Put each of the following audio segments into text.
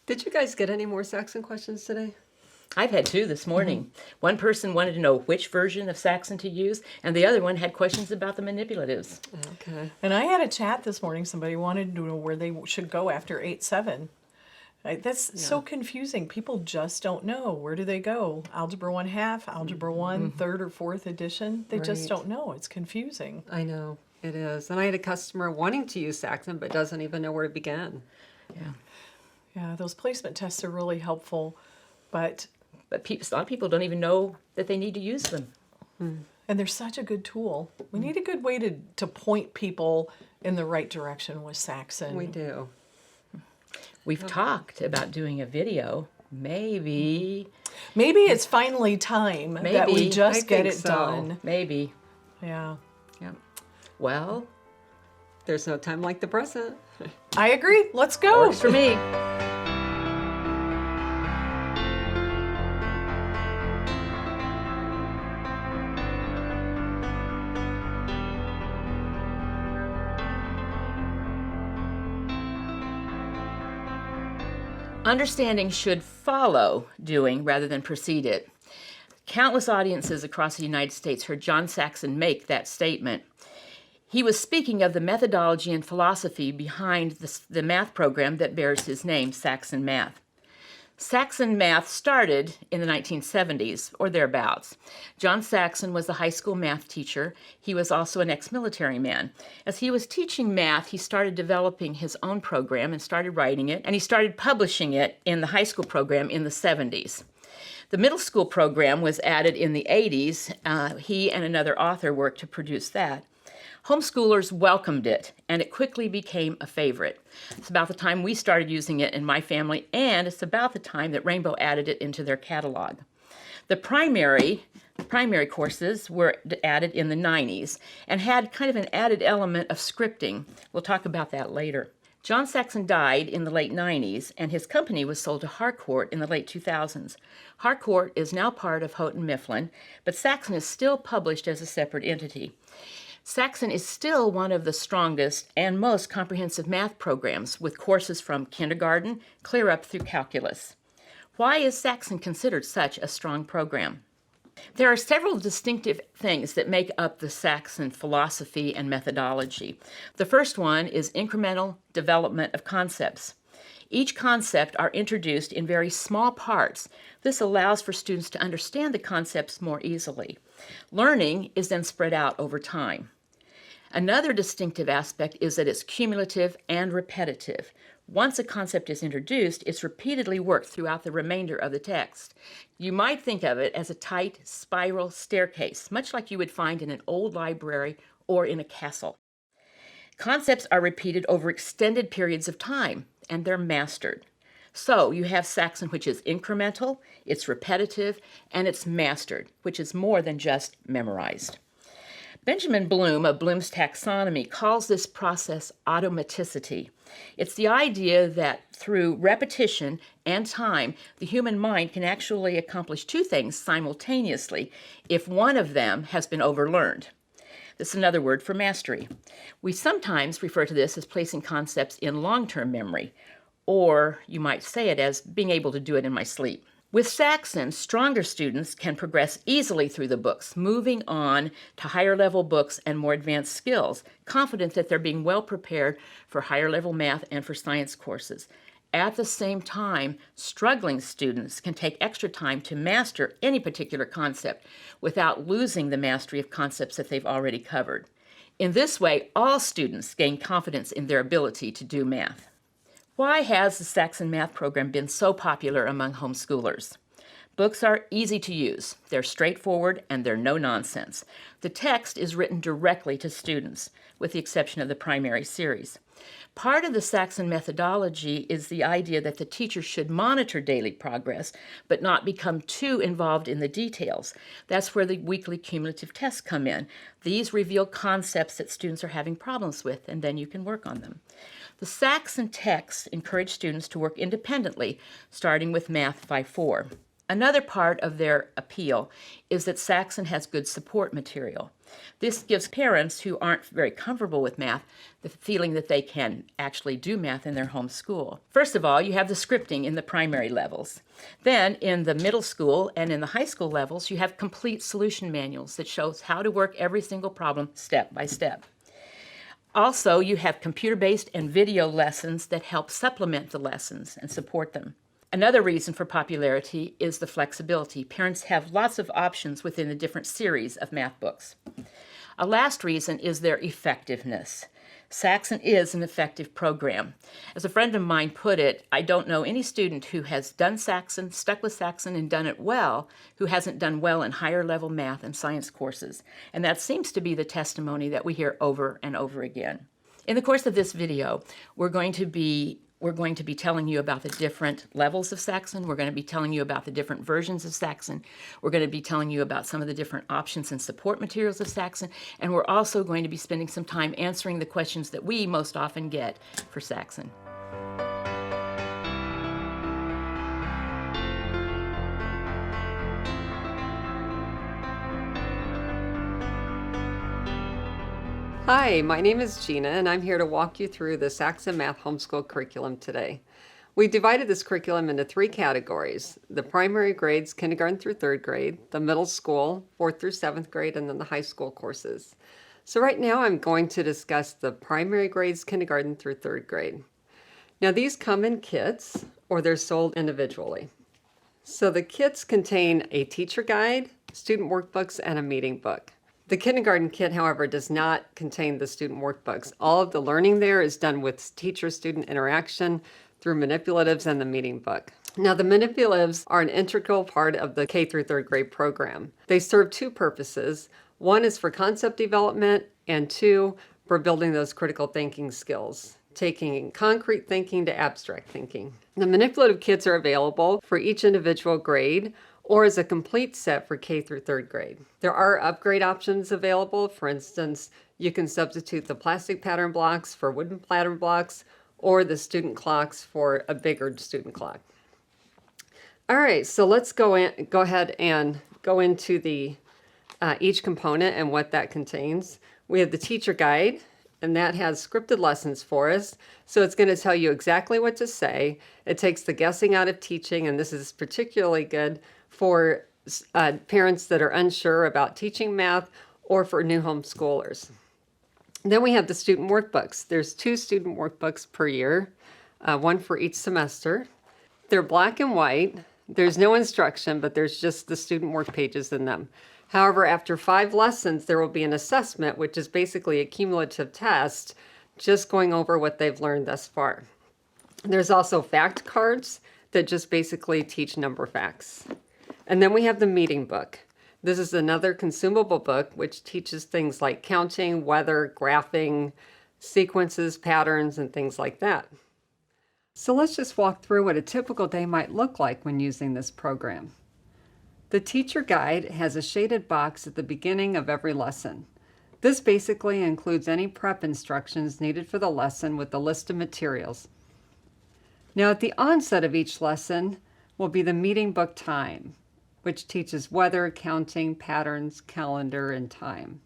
Did you guys get any more Saxon questions today? I've had two this morning. One person wanted to know which version of Saxon to use, and the other one had questions about the manipulatives. Okay. And I had a chat this morning. Somebody wanted to know where they should go after 8-7. That's so confusing. People just don't know. Where do they go? Algebra 1/2, Algebra 1, third or fourth edition? They just Right. don't know. It's confusing. I know, it is. And I had a customer wanting to use Saxon, but doesn't even know where to begin. Yeah. Yeah, those placement tests are really helpful, but But a lot of people don't even know that they need to use them. and they're such a good tool. We need a good way to point people in the right direction with Saxon. We do. We've talked about doing a video. Maybe. Maybe it's finally time that we Maybe. just I get think it so. done. Maybe. Yeah. Yeah. Well, There's no time like the present. I agree. Let's go. works for me. Understanding should follow doing rather than precede it. Countless audiences across the United States heard John Saxon make that statement. He was speaking of the methodology and philosophy behind the math program that bears his name, Saxon Math. Saxon Math started in the 1970s, or thereabouts. John Saxon was a high school math teacher. He was also an ex-military man. As he was teaching math, he started developing his own program and started writing it, and he started publishing it in the high school program in the 70s. The middle school program was added in the 80s. He and another author worked to produce that. Homeschoolers welcomed it, and it quickly became a favorite. It's about the time we started using it in my family, and it's about the time that Rainbow added it into their catalog. The primary courses were added in the 90s and had kind of an added element of scripting. We'll talk about that later. John Saxon died in the late 90s, and his company was sold to Harcourt in the late 2000s. Harcourt is now part of Houghton Mifflin, but Saxon is still published as a separate entity. Saxon is still one of the strongest and most comprehensive math programs, with courses from kindergarten clear up through calculus. Why is Saxon considered such a strong program? There are several distinctive things that make up the Saxon philosophy and methodology. The first one is incremental development of concepts. Each concept are introduced in very small parts. This allows for students to understand the concepts more easily. Learning is then spread out over time. Another distinctive aspect is that it's cumulative and repetitive. Once a concept is introduced, it's repeatedly worked throughout the remainder of the text. You might think of it as a tight spiral staircase, much like you would find in an old library or in a castle. Concepts are repeated over extended periods of time, and they're mastered. So you have Saxon, which is incremental, it's repetitive, and it's mastered, which is more than just memorized. Benjamin Bloom of Bloom's taxonomy calls this process automaticity. It's the idea that through repetition and time, the human mind can actually accomplish two things simultaneously if one of them has been overlearned. This is another word for mastery. We sometimes refer to this as placing concepts in long-term memory, or you might say it as being able to do it in my sleep. With Saxon, stronger students can progress easily through the books, moving on to higher level books and more advanced skills, confident that they're being well prepared for higher level math and for science courses. At the same time, struggling students can take extra time to master any particular concept without losing the mastery of concepts that they've already covered. In this way, all students gain confidence in their ability to do math. Why has the Saxon Math program been so popular among homeschoolers? Books are easy to use. They're straightforward and they're no nonsense. The text is written directly to students, with the exception of the primary series. Part of the Saxon methodology is the idea that the teacher should monitor daily progress, but not become too involved in the details. That's where the weekly cumulative tests come in. These reveal concepts that students are having problems with, and then you can work on them. The Saxon texts encourage students to work independently, starting with Math 5-4. Another part of their appeal is that Saxon has good support material. This gives parents who aren't very comfortable with math the feeling that they can actually do math in their home school. First of all, you have the scripting in the primary levels. Then in the middle school and in the high school levels, you have complete solution manuals that shows how to work every single problem step by step. Also, you have computer-based and video lessons that help supplement the lessons and support them. Another reason for popularity is the flexibility. Parents have lots of options within the different series of math books. A last reason is their effectiveness. Saxon is an effective program. As a friend of mine put it, I don't know any student who has done Saxon, stuck with Saxon, and done it well, who hasn't done well in higher level math and science courses. And that seems to be the testimony that we hear over and over again. In the course of this video, we're going to be telling you about the different levels of Saxon. We're going to be telling you about the different versions of Saxon. We're going to be telling you about some of the different options and support materials of Saxon. And we're also going to be spending some time answering the questions that we most often get for Saxon. Hi, my name is Gina, and I'm here to walk you through the Saxon Math homeschool curriculum today. We divided this curriculum into 3 categories: the primary grades, kindergarten through 3rd grade, the middle school, 4th through 7th grade, and then the high school courses. So right now I'm going to discuss the primary grades, kindergarten through 3rd grade. Now these come in kits, or they're sold individually. So the kits contain a teacher guide, student workbooks, and a meeting book. The kindergarten kit, however, does not contain the student workbooks. All of the learning there is done with teacher-student interaction through manipulatives and the meeting book. Now, the manipulatives are an integral part of the K through 3rd grade program. They serve 2 purposes. One is for concept development, and 2, for building those critical thinking skills, taking concrete thinking to abstract thinking. The manipulative kits are available for each individual grade, or as a complete set for K through 3rd grade. There are upgrade options available. For instance, you can substitute the plastic pattern blocks for wooden pattern blocks, or the student clocks for a bigger student clock. All right, so let's go ahead and go into the each component and what that contains. We have the teacher guide, and that has scripted lessons for us. So it's going to tell you exactly what to say. It takes the guessing out of teaching, and this is particularly good for parents that are unsure about teaching math or for new homeschoolers. Then we have the student workbooks. There's 2 student workbooks per year, one for each semester. They're black and white. There's no instruction, but there's just the student work pages in them. However, after 5 lessons, there will be an assessment, which is basically a cumulative test, just going over what they've learned thus far. There's also fact cards that just basically teach number facts. And then we have the meeting book. This is another consumable book which teaches things like counting, weather, graphing, sequences, patterns, and things like that. So let's just walk through what a typical day might look like when using this program. The teacher guide has a shaded box at the beginning of every lesson. This basically includes any prep instructions needed for the lesson with the list of materials. Now at the onset of each lesson will be the meeting book time, which teaches weather, counting, patterns, calendar, and time.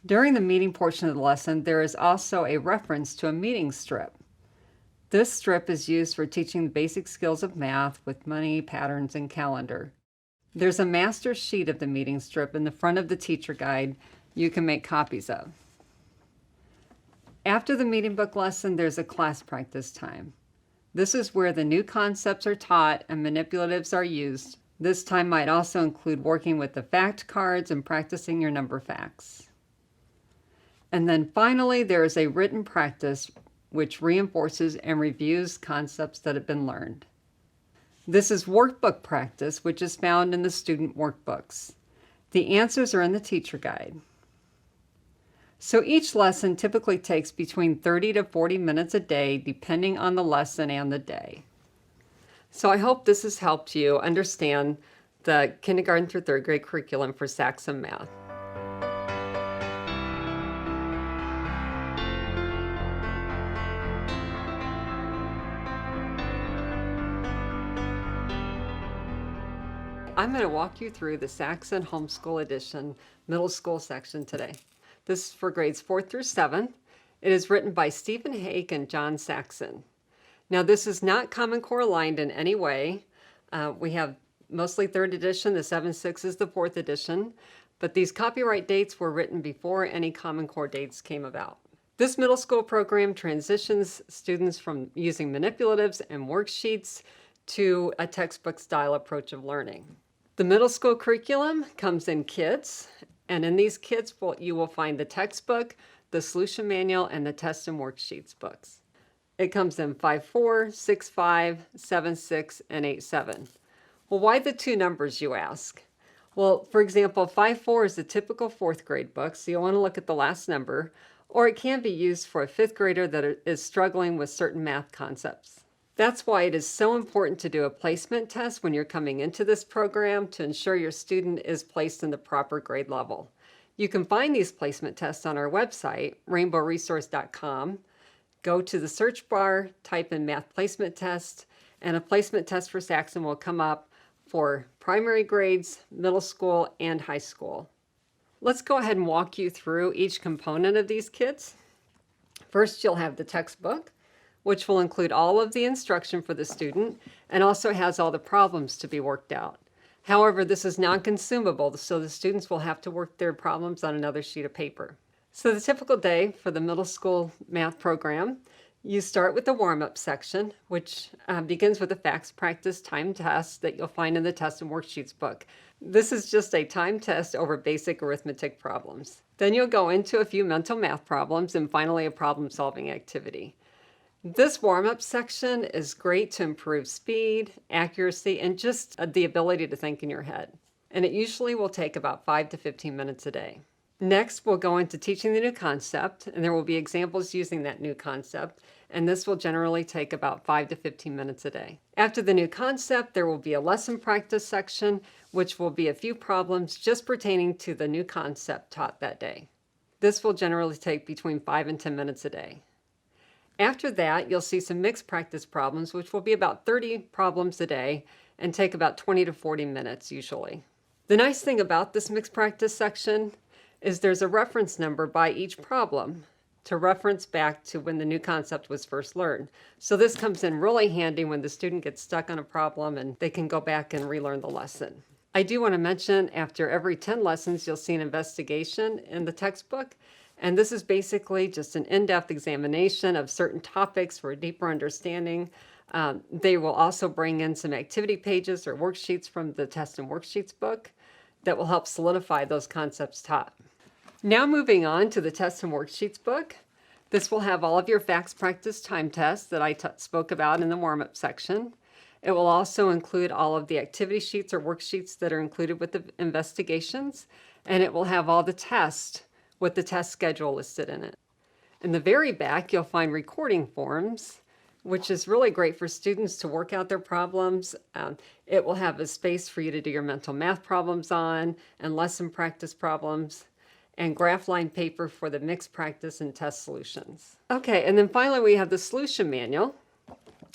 During the meeting portion of the lesson, there is also a reference to a meeting strip. This strip is used for teaching the basic skills of math with money, patterns, and calendar. There's a master sheet of the meeting strip in the front of the teacher guide you can make copies of. After the meeting book lesson, there's a class practice time. This is where the new concepts are taught and manipulatives are used. This time might also include working with the fact cards and practicing your number facts. And then finally, there is a written practice which reinforces and reviews concepts that have been learned. This is workbook practice, which is found in the student workbooks. The answers are in the teacher guide. So each lesson typically takes between 30 to 40 minutes a day, depending on the lesson and the day. So I hope this has helped you understand the kindergarten through 3rd grade curriculum for Saxon Math. I'm going to walk you through the Saxon Homeschool Edition middle school section today. This is for grades 4th through 7th. It is written by Stephen Hake and John Saxon. Now this is not Common Core aligned in any way. We have mostly 3rd edition, the 7.6 is the 4th edition, but these copyright dates were written before any Common Core dates came about. This middle school program transitions students from using manipulatives and worksheets to a textbook style approach of learning. The middle school curriculum comes in kits, and in these kits you will find the textbook, the solution manual, and the test and worksheets books. It comes in 5.4, 6.5, 7.6, and 8.7. Well, why the two numbers, you ask? Well, for example, 5.4 is the typical 4th grade book, so you'll want to look at the last number, or it can be used for a 5th grader that is struggling with certain math concepts. That's why it is so important to do a placement test when you're coming into this program to ensure your student is placed in the proper grade level. You can find these placement tests on our website, rainbowresource.com. Go to the search bar, type in Math Placement Test, and a placement test for Saxon will come up for primary grades, middle school, and high school. Let's go ahead and walk you through each component of these kits. First, you'll have the textbook, which will include all of the instruction for the student and also has all the problems to be worked out. However, this is non-consumable, so the students will have to work their problems on another sheet of paper. So the typical day for the middle school math program, you start with the warm-up section, which begins with a facts practice time test that you'll find in the test and worksheets book. This is just a time test over basic arithmetic problems. Then you'll go into a few mental math problems and finally a problem-solving activity. This warm-up section is great to improve speed, accuracy, and just the ability to think in your head. And it usually will take about 5 to 15 minutes a day. Next, we'll go into teaching the new concept, and there will be examples using that new concept, and this will generally take about 5 to 15 minutes a day. After the new concept, there will be a lesson practice section, which will be a few problems just pertaining to the new concept taught that day. This will generally take between 5 and 10 minutes a day. After that, you'll see some mixed practice problems, which will be about 30 problems a day and take about 20 to 40 minutes usually. The nice thing about this mixed practice section is there's a reference number by each problem to reference back to when the new concept was first learned. So this comes in really handy when the student gets stuck on a problem and they can go back and relearn the lesson. I do want to mention after every 10 lessons, you'll see an investigation in the textbook. And this is basically just an in-depth examination of certain topics for a deeper understanding. They will also bring in some activity pages or worksheets from the test and worksheets book that will help solidify those concepts taught. Now moving on to the test and worksheets book. This will have all of your facts practice time tests that I spoke about in the warm-up section. It will also include all of the activity sheets or worksheets that are included with the investigations, and it will have all the tests with the test schedule listed in it. In the very back, you'll find recording forms, which is really great for students to work out their problems. It will have a space for you to do your mental math problems on and lesson practice problems, and graph line paper for the mixed practice and test solutions. Okay, and then finally we have the solution manual,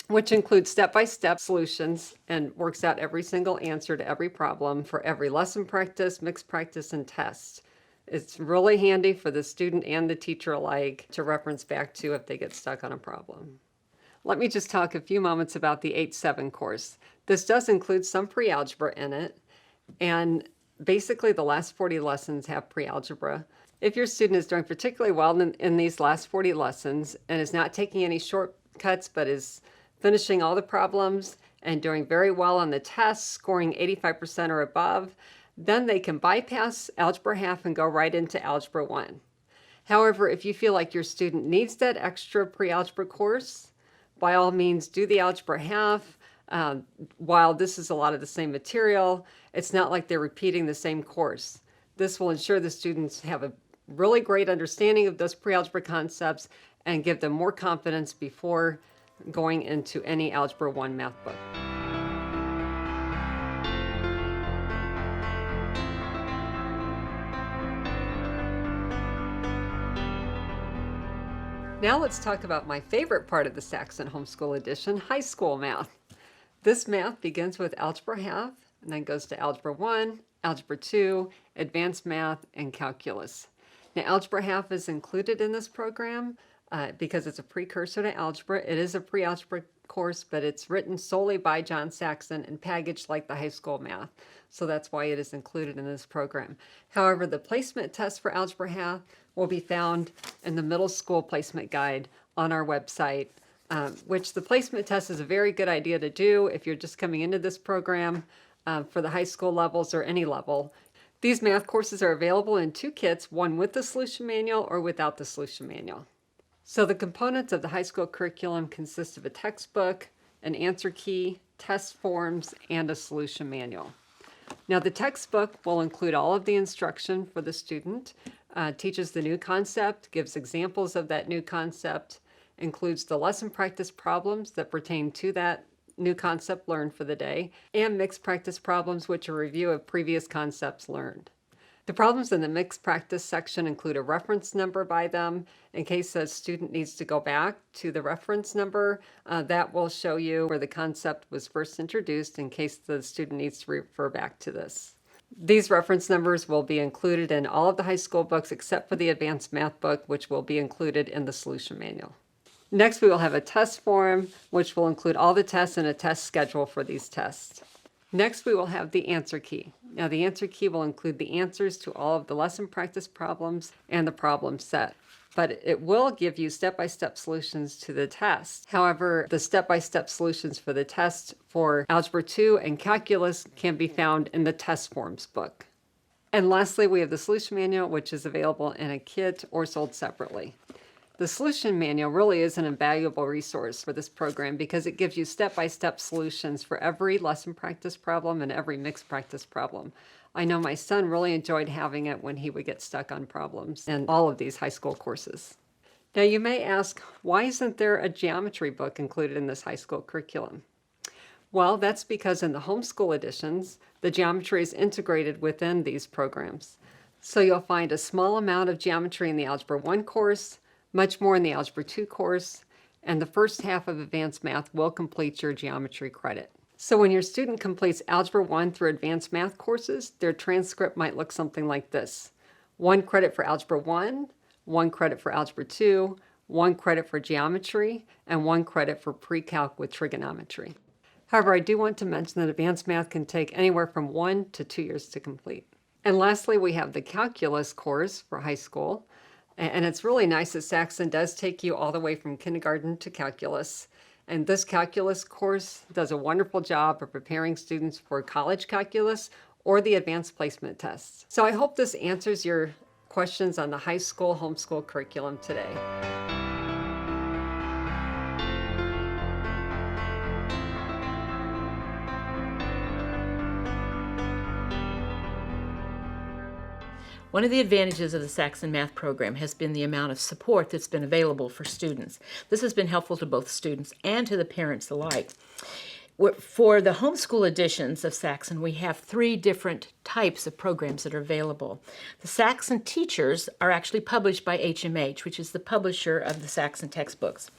which includes step-by-step solutions and works out every single answer to every problem for every lesson practice, mixed practice, and test. It's really handy for the student and the teacher alike to reference back to if they get stuck on a problem. Let me just talk a few moments about the 8.7 course. This does include some pre-algebra in it, and basically the last 40 lessons have pre-algebra. If your student is doing particularly well in these last 40 lessons and is not taking any shortcuts but is finishing all the problems and doing very well on the tests, scoring 85% or above, then they can bypass Algebra Half and go right into Algebra 1. However, if you feel like your student needs that extra pre-algebra course, by all means do the Algebra Half. While this is a lot of the same material, it's not like they're repeating the same course. This will ensure the students have a really great understanding of those pre-algebra concepts and give them more confidence before going into any Algebra 1 math book. Now let's talk about my favorite part of the Saxon Homeschool Edition, high school math. This math begins with Algebra Half, and then goes to Algebra 1, Algebra 2, Advanced Math, and Calculus. Now, Algebra Half is included in this program because it's a precursor to algebra. It is a pre-algebra course, but it's written solely by John Saxon and packaged like the high school math. So that's why it is included in this program. However, the placement test for Algebra Half will be found in the middle school placement guide on our website, which the placement test is a very good idea to do if you're just coming into this program for the high school levels or any level. These math courses are available in 2 kits, one with the solution manual or without the solution manual. So the components of the high school curriculum consist of a textbook, an answer key, test forms, and a solution manual. Now the textbook will include all of the instruction for the student, teaches the new concept, gives examples of that new concept, includes the lesson practice problems that pertain to that new concept learned for the day, and mixed practice problems, which are a review of previous concepts learned. The problems in the mixed practice section include a reference number by them. In case a student needs to go back to the reference number, that will show you where the concept was first introduced in case the student needs to refer back to this. These reference numbers will be included in all of the high school books except for the advanced math book, which will be included in the solution manual. Next, we will have a test form, which will include all the tests and a test schedule for these tests. Next, we will have the answer key. Now, the answer key will include the answers to all of the lesson practice problems and the problem set, but it will give you step-by-step solutions to the test. However, the step-by-step solutions for the test for Algebra 2 and Calculus can be found in the test forms book. And lastly, we have the solution manual, which is available in a kit or sold separately. The solution manual really is an invaluable resource for this program because it gives you step-by-step solutions for every lesson practice problem and every mixed practice problem. I know my son really enjoyed having it when he would get stuck on problems in all of these high school courses. Now you may ask, why isn't there a geometry book included in this high school curriculum? Well, that's because in the homeschool editions, the geometry is integrated within these programs. So you'll find a small amount of geometry in the Algebra 1 course, much more in the Algebra 2 course, and the first half of Advanced Math will complete your geometry credit. So when your student completes Algebra 1 through Advanced Math courses, their transcript might look something like this. 1 credit for Algebra 1, 1 credit for Algebra 2, 1 credit for geometry, and 1 credit for pre-calc with trigonometry. However, I do want to mention that Advanced Math can take anywhere from 1 to 2 years to complete. And lastly, we have the Calculus course for high school. And it's really nice that Saxon does take you all the way from kindergarten to calculus. And this calculus course does a wonderful job of preparing students for college calculus or the advanced placement tests. So I hope this answers your questions on the high school homeschool curriculum today. One of the advantages of the Saxon Math program has been the amount of support that's been available for students. This has been helpful to both students and to the parents alike. For the homeschool editions of Saxon, we have 3 different types of programs that are available. The Saxon teachers are actually published by HMH, which is the publisher of the Saxon textbooks.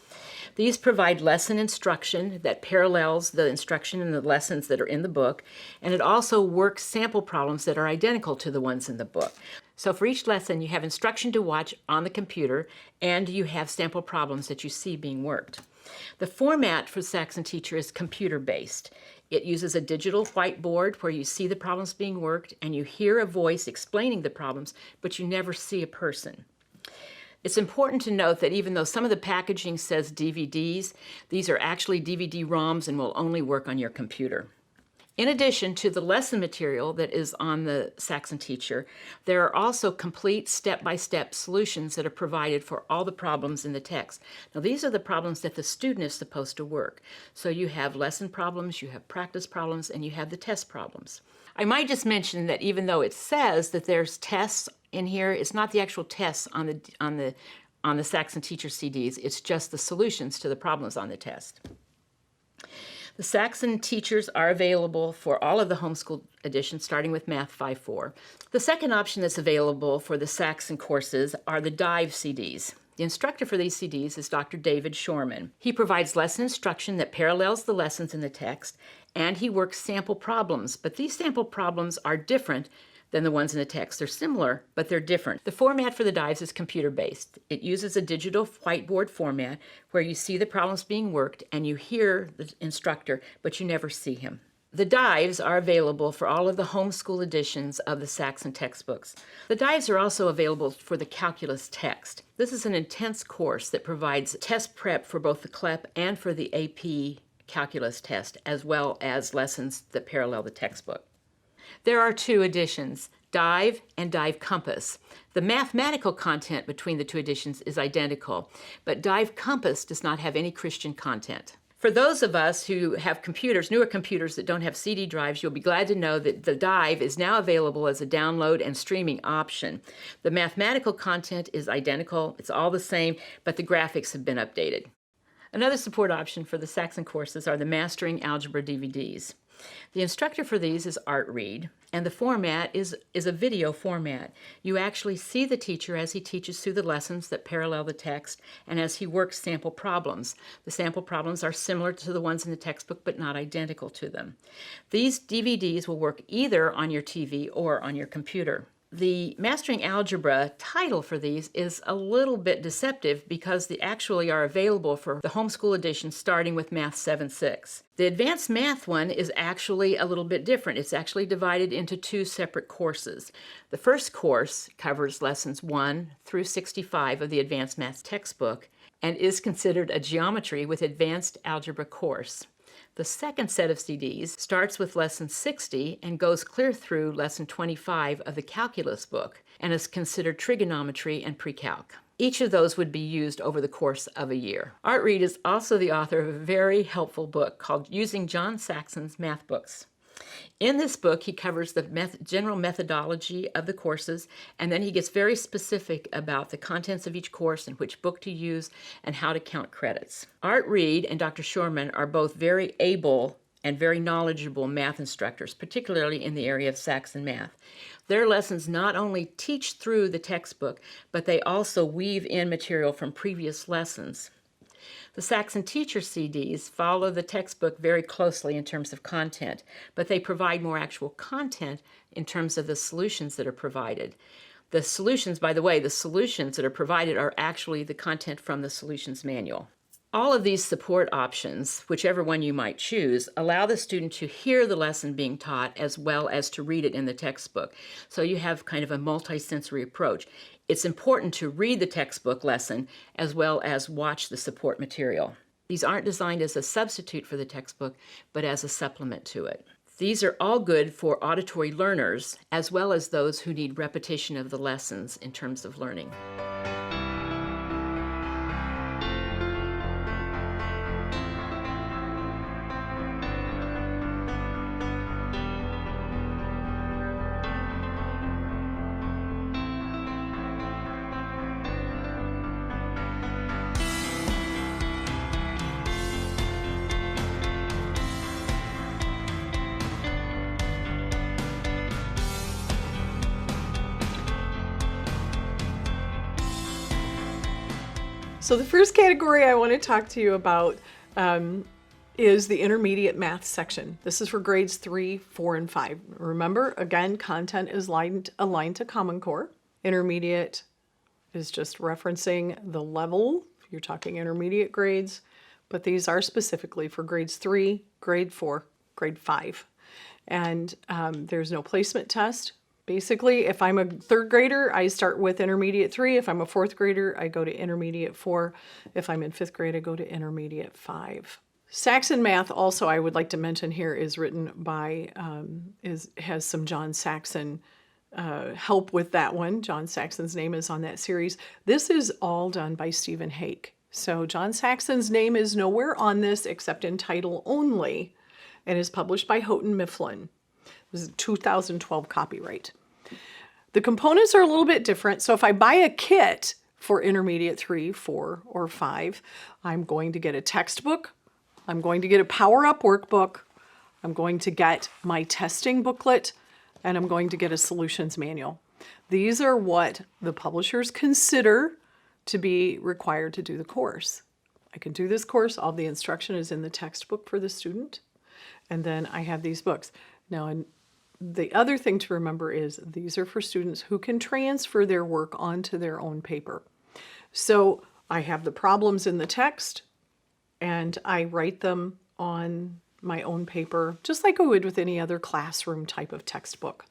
These provide lesson instruction that parallels the instruction in the lessons that are in the book, and it also works sample problems that are identical to the ones in the book. So for each lesson, you have instruction to watch on the computer, and you have sample problems that you see being worked. The format for Saxon Teacher is computer-based. It uses a digital whiteboard where you see the problems being worked, and you hear a voice explaining the problems, but you never see a person. It's important to note that even though some of the packaging says DVDs, these are actually DVD-ROMs and will only work on your computer. In addition to the lesson material that is on the Saxon Teacher, there are also complete step-by-step solutions that are provided for all the problems in the text. Now, these are the problems that the student is supposed to work. So you have lesson problems, you have practice problems, and you have the test problems. I might just mention that even though it says that there's tests in here, it's not the actual tests on the Saxon Teacher CDs. It's just the solutions to the problems on the test. The Saxon Teachers are available for all of the homeschool editions, starting with Math 5.4. The second option that's available for the Saxon courses are the Dive CDs. The instructor for these CDs is Dr. David Shorman. He provides lesson instruction that parallels the lessons in the text, and he works sample problems, but these sample problems are different than the ones in the text. They're similar, but they're different. The format for the dives is computer-based. It uses a digital whiteboard format where you see the problems being worked and you hear the instructor, but you never see him. The dives are available for all of the homeschool editions of the Saxon textbooks. The dives are also available for the calculus text. This is an intense course that provides test prep for both the CLEP and for the AP calculus test, as well as lessons that parallel the textbook. There are two editions, Dive and Dive Compass. The mathematical content between the two editions is identical, but Dive Compass does not have any Christian content. For those of us who have computers, newer computers that don't have CD drives, you'll be glad to know that the Dive is now available as a download and streaming option. The mathematical content is identical, it's all the same, but the graphics have been updated. Another support option for the Saxon courses are the Mastering Algebra DVDs. The instructor for these is Art Reed, and the format is a video format. You actually see the teacher as he teaches through the lessons that parallel the text and as he works sample problems. The sample problems are similar to the ones in the textbook but not identical to them. These DVDs will work either on your TV or on your computer. The Mastering Algebra title for these is a little bit deceptive because they actually are available for the homeschool edition starting with Math 7-6. The Advanced Math one is actually a little bit different. It's actually divided into two separate courses. The first course covers lessons 1 through 65 of the Advanced Math textbook and is considered a geometry with advanced algebra course. The second set of CDs starts with lesson 60 and goes clear through lesson 25 of the calculus book and is considered trigonometry and pre-calc. Each of those would be used over the course of a year. Art Reed is also the author of a very helpful book called Using John Saxon's Math Books. In this book, he covers the general methodology of the courses, and then he gets very specific about the contents of each course and which book to use and how to count credits. Art Reed and Dr. Shorman are both very able and very knowledgeable math instructors, particularly in the area of Saxon Math. Their lessons not only teach through the textbook, but they also weave in material from previous lessons. The Saxon Teacher CDs follow the textbook very closely in terms of content, but they provide more actual content in terms of the solutions that are provided. The solutions, by the way, the solutions that are provided are actually the content from the solutions manual. All of these support options, whichever one you might choose, allow the student to hear the lesson being taught as well as to read it in the textbook. So you have kind of a multisensory approach. It's important to read the textbook lesson as well as watch the support material. These aren't designed as a substitute for the textbook, but as a supplement to it. These are all good for auditory learners as well as those who need repetition of the lessons in terms of learning. So the first category I want to talk to you about is the intermediate math section. This is for grades 3, 4, and 5. Remember, again, content is aligned to Common Core. Intermediate is just referencing the level. You're talking intermediate grades, but these are specifically for grades 3, grade 4, grade 5. And there's no placement test. Basically, if I'm a third grader, I start with intermediate 3. If I'm a fourth grader, I go to intermediate 4. If I'm in fifth grade, I go to intermediate 5. Saxon Math, also, I would like to mention here, is written by, has some John Saxon help with that one. John Saxon's name is on that series. This is all done by Stephen Hake. So John Saxon's name is nowhere on this except in title only, and is published by Houghton Mifflin. This is 2012 copyright. The components are a little bit different. So if I buy a kit for intermediate 3, 4, or 5, I'm going to get a textbook. I'm going to get a power-up workbook. I'm going to get my testing booklet, and I'm going to get a solutions manual. These are what the publishers consider to be required to do the course. I can do this course, all the instruction is in the textbook for the student, and then I have these books. Now, the other thing to remember is these are for students who can transfer their work onto their own paper. So I have the problems in the text, and I write them on my own paper, just like I would with any other classroom type of textbook.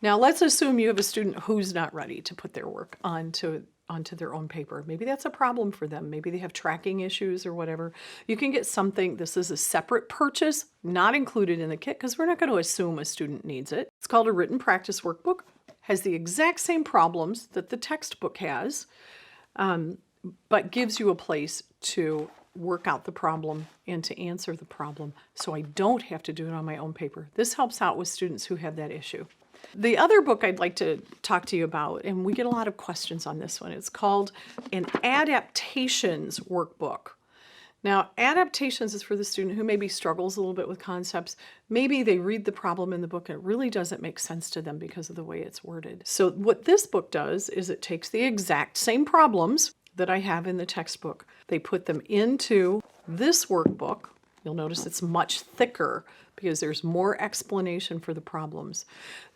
Now, let's assume you have a student who's not ready to put their work onto their own paper. Maybe that's a problem for them. Maybe they have tracking issues or whatever. You can get something. This is a separate purchase, not included in the kit, because we're not going to assume a student needs it. It's called a written practice workbook. Has the exact same problems that the textbook has, but gives you a place to work out the problem and to answer the problem, so I don't have to do it on my own paper. This helps out with students who have that issue. The other book I'd like to talk to you about, and we get a lot of questions on this one, it's called an adaptations workbook. Now, adaptations is for the student who maybe struggles a little bit with concepts. Maybe they read the problem in the book and it really doesn't make sense to them because of the way it's worded. So what this book does is it takes the exact same problems that I have in the textbook. They put them into this workbook. You'll notice it's much thicker because there's more explanation for the problems.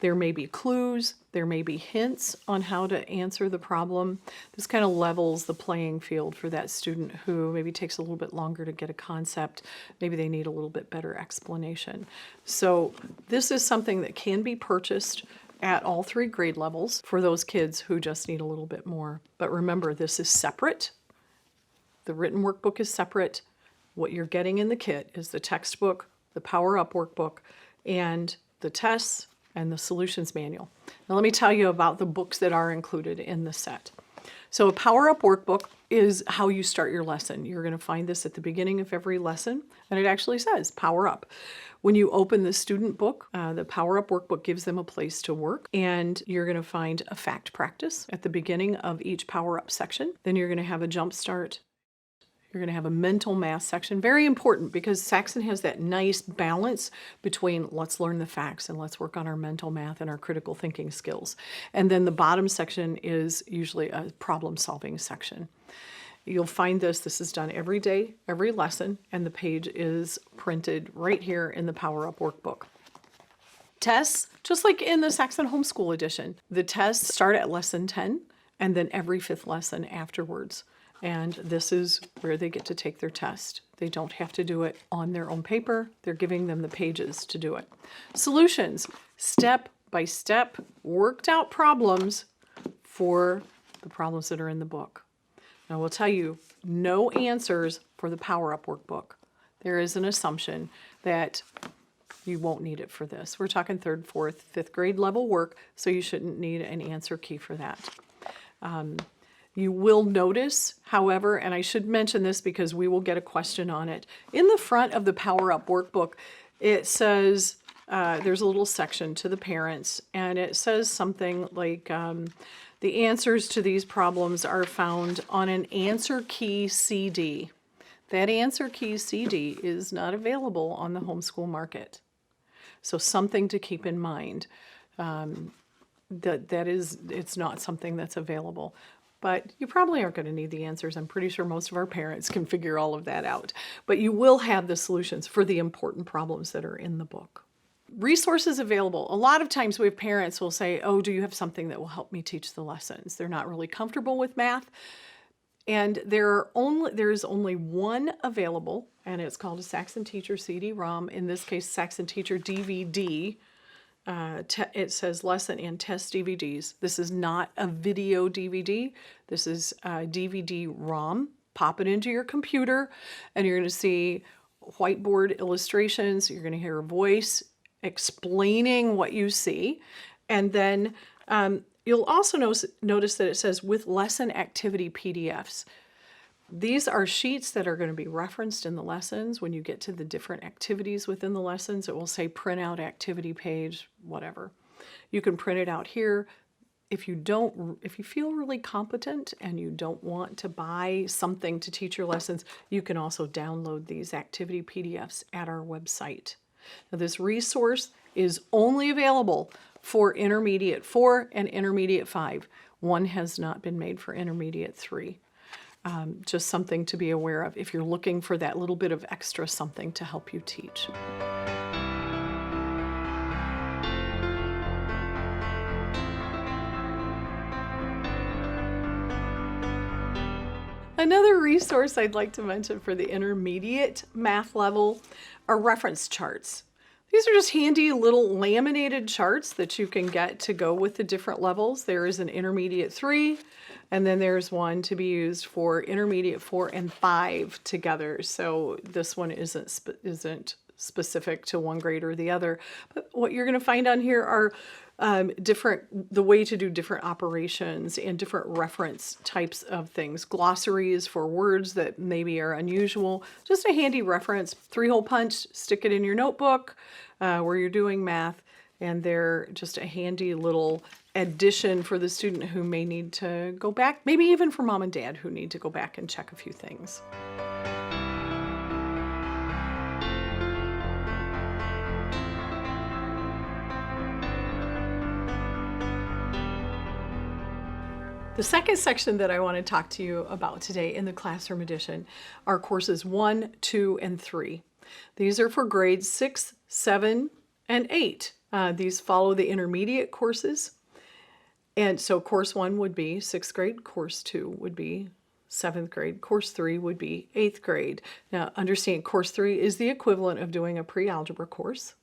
There may be clues, there may be hints on how to answer the problem. This kind of levels the playing field for that student who maybe takes a little bit longer to get a concept. Maybe they need a little bit better explanation. So this is something that can be purchased at all 3 grade levels for those kids who just need a little bit more. But remember, this is separate. The written workbook is separate. What you're getting in the kit is the textbook, the Power Up workbook, and the tests and the solutions manual. Now let me tell you about the books that are included in the set. So a Power Up workbook is how you start your lesson. You're going to find this at the beginning of every lesson, and it actually says Power Up. When you open the student book, the Power Up workbook gives them a place to work, and you're going to find a fact practice at the beginning of each Power Up section. Then you're going to have a jump start. You're going to have a mental math section. Very important because Saxon has that nice balance between let's learn the facts and let's work on our mental math and our critical thinking skills. And then the bottom section is usually a problem solving section. You'll find this is done every day, every lesson, and the page is printed right here in the Power Up workbook. Tests, just like in the Saxon Homeschool edition, the tests start at lesson 10 and then every 5th lesson afterwards. And this is where they get to take their test. They don't have to do it on their own paper. They're giving them the pages to do it. Solutions, step by step, worked out problems for the problems that are in the book. Now, I will tell you, no answers for the Power Up workbook. There is an assumption that you won't need it for this. We're talking 3rd, 4th, 5th grade level work, so you shouldn't need an answer key for that. You will notice, however, and I should mention this because we will get a question on it, in the front of the Power Up workbook, it says, there's a little section to the parents, and it says something like, the answers to these problems are found on an answer key CD. That answer key CD is not available on the homeschool market. So something to keep in mind, it's not something that's available. But you probably aren't going to need the answers. I'm pretty sure most of our parents can figure all of that out. But you will have the solutions for the important problems that are in the book. Resources available. A lot of times we have parents who will say, oh, do you have something that will help me teach the lessons? They're not really comfortable with math. And there is only one available, and it's called a Saxon Teacher CD-ROM. In this case, Saxon Teacher DVD. It says lesson and test DVDs. This is not a video DVD. This is a DVD-ROM. Pop it into your computer, and you're going to see whiteboard illustrations. You're going to hear a voice explaining what you see. And then you'll also notice that it says with lesson activity PDFs. These are sheets that are going to be referenced in the lessons. When you get to the different activities within the lessons, it will say print out activity page, whatever. You can print it out here. If you feel really competent and you don't want to buy something to teach your lessons, you can also download these activity PDFs at our website. Now, this resource is only available for Intermediate 4 and Intermediate 5. One has not been made for Intermediate 3. Just something to be aware of if you're looking for that little bit of extra something to help you teach. Another resource I'd like to mention for the intermediate math level are reference charts. These are just handy little laminated charts that you can get to go with the different levels. There is an intermediate 3, and then there's one to be used for intermediate 4 and 5 together. So this one isn't specific to one grade or the other. But what you're going to find on here are the way to do different operations and different reference types of things. Glossaries for words that maybe are unusual. Just a handy reference. 3-hole punch, stick it in your notebook where you're doing math, and they're just a handy little addition for the student who may need to go back, maybe even for mom and dad who need to go back and check a few things. The second section that I want to talk to you about today in the classroom edition are courses 1, 2, and 3. These are for grades 6, 7, and 8. These follow the intermediate courses. And so course 1 would be 6th grade, course 2 would be 7th grade, course 3 would be 8th grade. Now understand, course 3 is the equivalent of doing a pre-algebra course.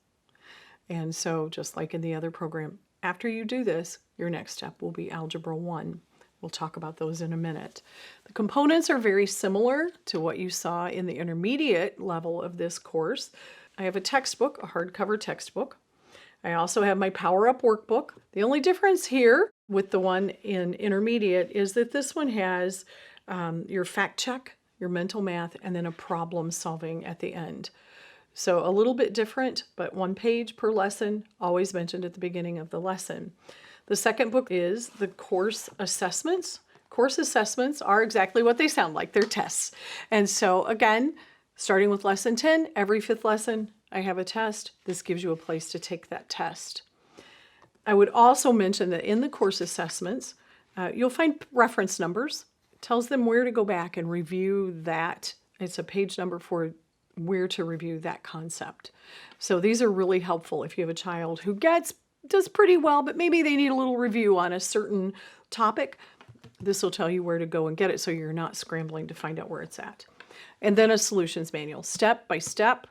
And so just like in the other program, after you do this, your next step will be Algebra 1. We'll talk about those in a minute. The components are very similar to what you saw in the intermediate level of this course. I have a textbook, a hardcover textbook. I also have my Power Up workbook. The only difference here with the one in intermediate is that this one has your fact check, your mental math, and then a problem solving at the end. So a little bit different, but 1 page per lesson, always mentioned at the beginning of the lesson. The second book is the course assessments. Course assessments are exactly what they sound like. They're tests. And so again, starting with lesson 10, every 5th lesson, I have a test. This gives you a place to take that test. I would also mention that in the course assessments, you'll find reference numbers. It tells them where to go back and review that. It's a page number for where to review that concept. So these are really helpful if you have a child who does pretty well, but maybe they need a little review on a certain topic. This will tell you where to go and get it so you're not scrambling to find out where it's at. And then a solutions manual, step-by-step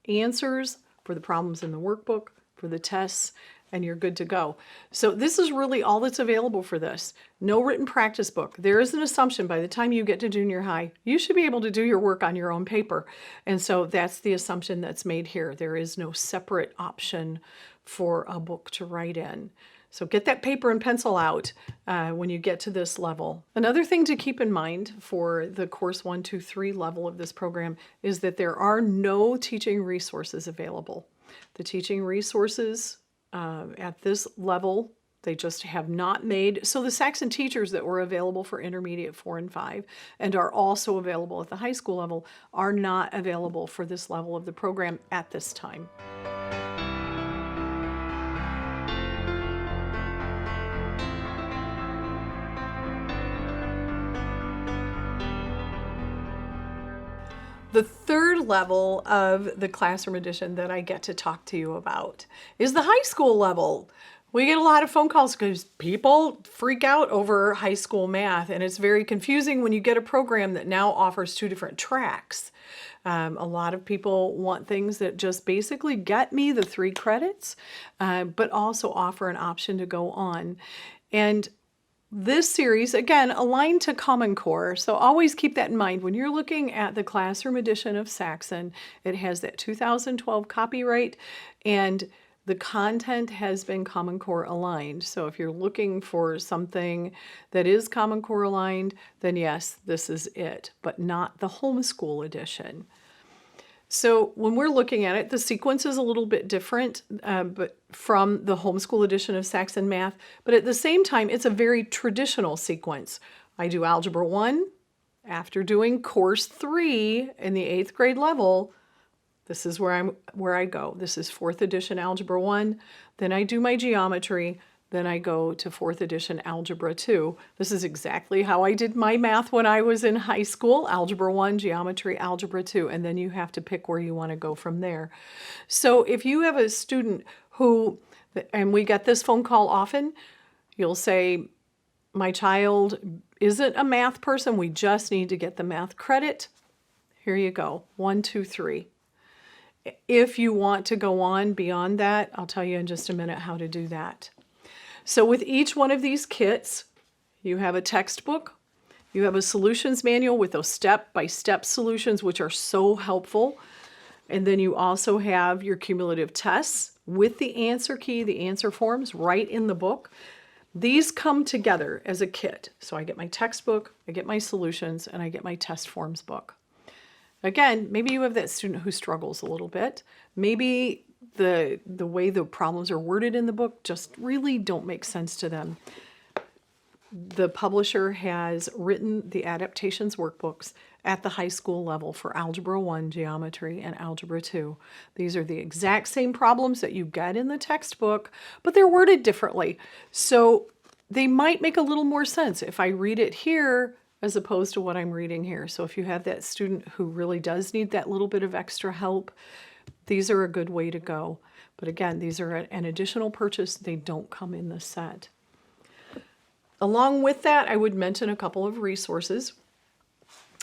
answers for the problems in the workbook, for the tests, and you're good to go. So this is really all that's available for this. No written practice book. There is an assumption by the time you get to junior high, you should be able to do your work on your own paper. And so that's the assumption that's made here. There is no separate option for a book to write in. So get that paper and pencil out when you get to this level. Another thing to keep in mind for the course 1, 2, 3 level of this program is that there are no teaching resources available. The teaching resources at this level, they just have not made. So the Saxon teachers that were available for intermediate 4 and 5 and are also available at the high school level are not available for this level of the program at this time. The third level of the classroom edition that I get to talk to you about is the high school level. We get a lot of phone calls because people freak out over high school math, and it's very confusing when you get a program that now offers 2 different tracks. A lot of people want things that just basically get me the 3 credits, but also offer an option to go on. And this series, again, aligned to Common Core, so always keep that in mind. When you're looking at the classroom edition of Saxon, it has that 2012 copyright, and the content has been Common Core aligned. So if you're looking for something that is Common Core aligned, then yes, this is it, but not the Homeschool edition. So when we're looking at it, the sequence is a little bit different but from the Homeschool edition of Saxon Math, but at the same time, it's a very traditional sequence. I do Algebra 1. After doing Course 3 in the 8th grade level, this is where I go. This is 4th edition Algebra 1. Then I do my geometry. Then I go to 4th edition Algebra 2. This is exactly how I did my math when I was in high school. Algebra 1, Geometry, Algebra 2, and then you have to pick where you want to go from there. So if you have a student who, and we get this phone call often, you'll say, my child isn't a math person, we just need to get the math credit. Here you go, 1, 2, 3. If you want to go on beyond that, I'll tell you in just a minute how to do that. So with each one of these kits, you have a textbook, you have a solutions manual with those step-by-step solutions, which are so helpful. And then you also have your cumulative tests with the answer key, the answer forms right in the book. These come together as a kit. So I get my textbook, I get my solutions, and I get my test forms book. Again, maybe you have that student who struggles a little bit. Maybe the way the problems are worded in the book just really don't make sense to them. The publisher has written the adaptations workbooks at the high school level for Algebra 1, Geometry, and Algebra 2. These are the exact same problems that you get in the textbook, but they're worded differently. So they might make a little more sense if I read it here as opposed to what I'm reading here. So if you have that student who really does need that little bit of extra help, these are a good way to go. But again, these are an additional purchase. They don't come in the set. Along with that, I would mention a couple of resources.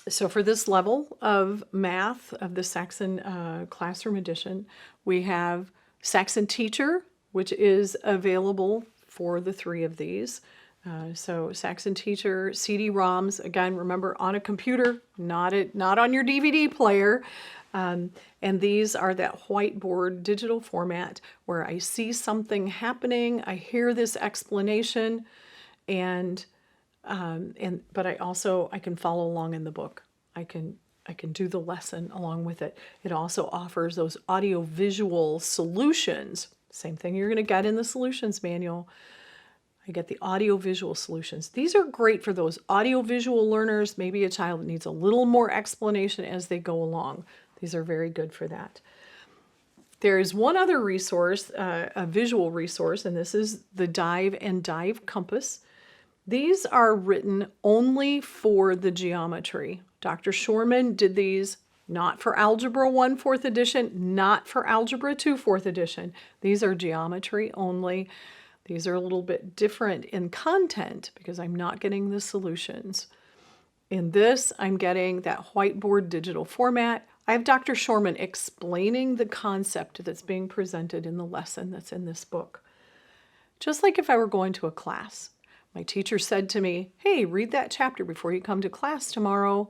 So for this level of math of the Saxon Classroom Edition, we have Saxon Teacher, which is available for the 3 of these. So Saxon Teacher, CD-ROMs, again, remember on a computer, not on your DVD player. And these are that whiteboard digital format where I see something happening, I hear this explanation, but I can follow along in the book. I can do the lesson along with it. It also offers those audio-visual solutions. Same thing you're going to get in the solutions manual. I get the audio-visual solutions. These are great for those audio-visual learners, maybe a child that needs a little more explanation as they go along. These are very good for that. There is one other resource, a visual resource, and this is the Dive and Dive Compass. These are written only for the geometry. Dr. Shorman did these not for Algebra 1 4th edition, not for Algebra 2 4th edition. These are geometry only. These are a little bit different in content because I'm not getting the solutions. In this, I'm getting that whiteboard digital format. I have Dr. Shorman explaining the concept that's being presented in the lesson that's in this book. Just like if I were going to a class. My teacher said to me, hey, read that chapter before you come to class tomorrow.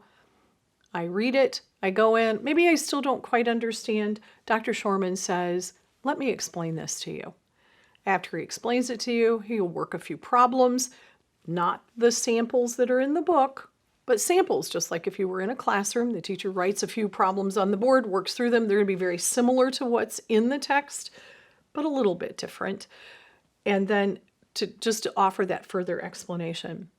I read it, I go in, maybe I still don't quite understand. Dr. Shorman says, let me explain this to you. After he explains it to you, he'll work a few problems, not the samples that are in the book, but samples, just like if you were in a classroom, the teacher writes a few problems on the board, works through them. They're going to be very similar to what's in the text, but a little bit different. And then to offer that further explanation.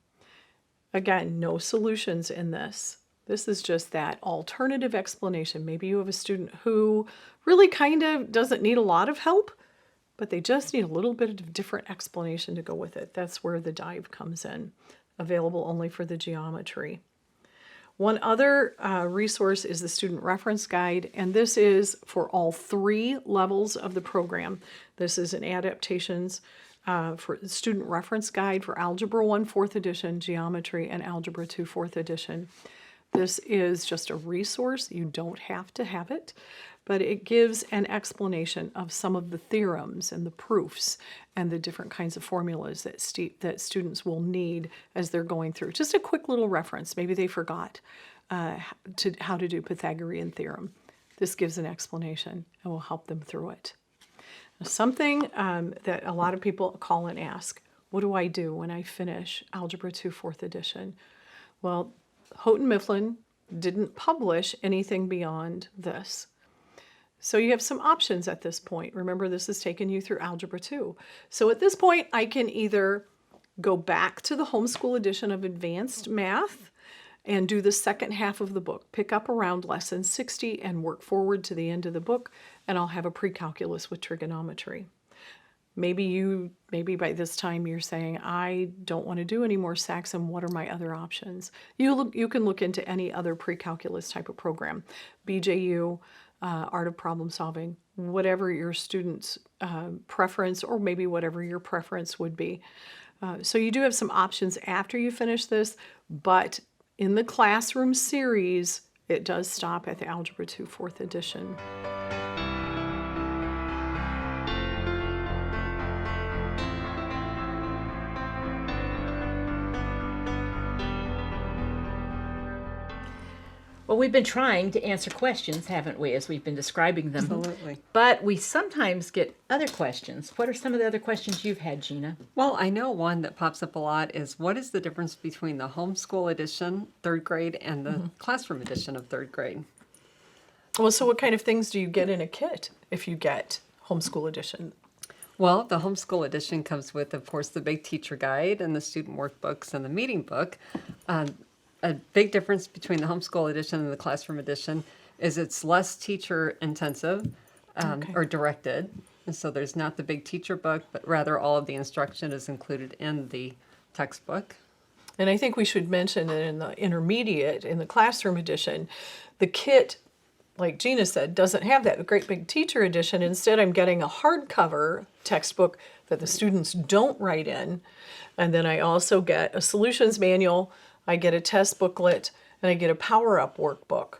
Again, no solutions in this. This is just that alternative explanation. Maybe you have a student who really kind of doesn't need a lot of help, but they just need a little bit of different explanation to go with it. That's where the Dive comes in, available only for the geometry. One other resource is the Student Reference Guide, and this is for all 3 levels of the program. This is an adaptations for the Student Reference Guide for Algebra 1 4th edition, Geometry, and Algebra 2 4th edition. This is just a resource. You don't have to have it, but it gives an explanation of some of the theorems and the proofs and the different kinds of formulas that students will need as they're going through. Just a quick little reference. Maybe they forgot how to do Pythagorean theorem. This gives an explanation and will help them through it. Something that a lot of people call and ask, what do I do when I finish Algebra 2 4th edition? Well, Houghton Mifflin didn't publish anything beyond this. So you have some options at this point. Remember, this has taken you through Algebra 2. So at this point, I can either go back to the Homeschool edition of Advanced Math and do the second half of the book, pick up around lesson 60 and work forward to the end of the book, and I'll have a pre-calculus with trigonometry. Maybe by this time you're saying, I don't want to do any more Saxon. What are my other options? You can look into any other pre-calculus type of program, BJU, Art of Problem Solving, whatever your student's preference, or maybe whatever your preference would be. So you do have some options after you finish this, but in the classroom series, it does stop at the Algebra 2 4th edition. Well, we've been trying to answer questions, haven't we, as we've been describing them? Absolutely. But we sometimes get other questions. What are some of the other questions you've had, Gina? Well, I know one that pops up a lot is, what is the difference between the homeschool edition, 3rd grade, and the classroom edition of 3rd grade? Well, so what kind of things do you get in a kit if you get homeschool edition? Well, the homeschool edition comes with, of course, the big teacher guide and the student workbooks and the meeting book. A big difference between the homeschool edition and the classroom edition is it's less teacher intensive or directed. And so there's not the big teacher book, but rather all of the instruction is included in the textbook. And I think we should mention that in the intermediate, in the classroom edition, the kit, like Gina said, doesn't have that great big teacher edition. Instead, I'm getting a hardcover textbook that the students don't write in. And then I also get a solutions manual, I get a test booklet, and I get a power-up workbook.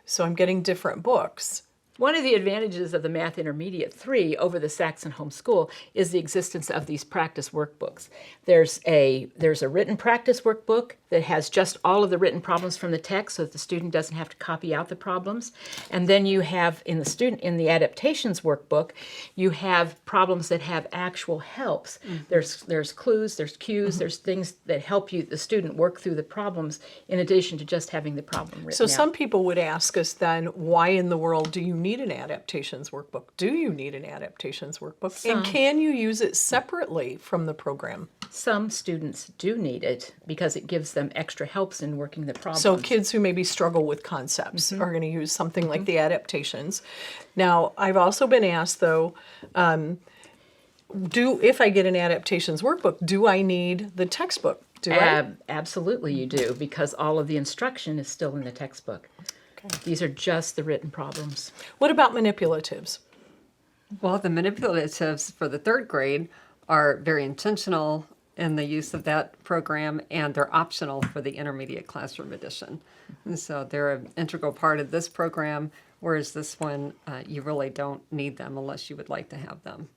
So I'm getting different books. One of the advantages of the Math Intermediate 3 over the Saxon Homeschool is the existence of these practice workbooks. There's a written practice workbook that has just all of the written problems from the text so that the student doesn't have to copy out the problems. And then you have in the adaptations workbook, you have problems that have actual helps. There's clues, there's cues, there's things that help you, the student, work through the problems in addition to just having the problem written So out. some people would ask us then, why in the world do you need an adaptations workbook? Do you need an adaptations workbook? And can you use it separately from the program? Some students do need it because it gives them extra helps in working the problems. So kids who maybe struggle with concepts are going to use something like the adaptations. Now, I've also been asked, though, if I get an adaptations workbook, do I need the textbook? Do I? Absolutely you do, because all of the instruction is still in the textbook. Okay. These are just the written problems. What about manipulatives? Well, the manipulatives for the 3rd grade are very intentional in the use of that program, and they're optional for the intermediate classroom edition. And so they're an integral part of this program, whereas this one, you really don't need them unless you would like to have them.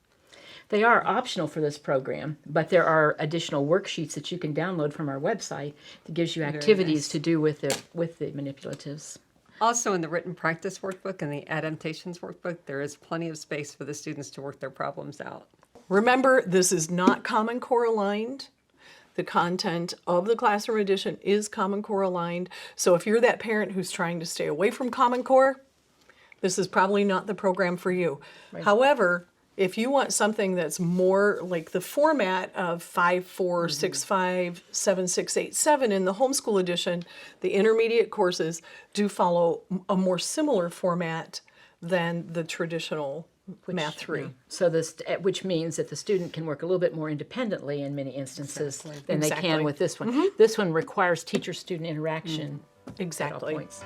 They are optional for this program, but there are additional worksheets that you can download from our website that gives you activities to do with the manipulatives. Also, in the written practice workbook and the adaptations workbook, there is plenty of space for the students to work their problems out. Remember, this is not Common Core aligned. The content of the classroom edition is Common Core aligned. So if you're that parent who's trying to stay away from Common Core, this is probably not the program for you. Right. However, if you want something that's more like the format of 5465, 7687 in the homeschool edition, the intermediate courses do follow a more similar format than the traditional Math 3. Yeah. So which means that the student can work a little bit more independently in many instances than they can with this one. This one requires teacher-student interaction at all points.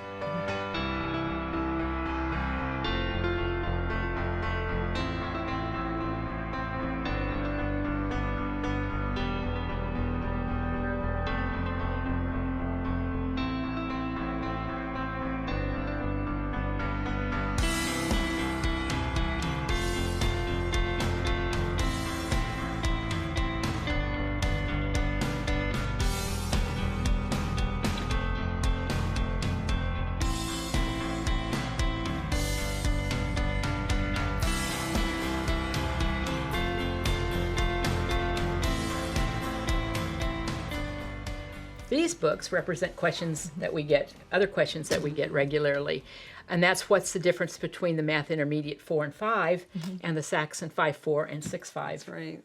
These books represent questions that we get, other questions that we get regularly. And that's what's the difference between the Math Intermediate 4 and 5 and the Saxon 5-4 and 6-5. Right.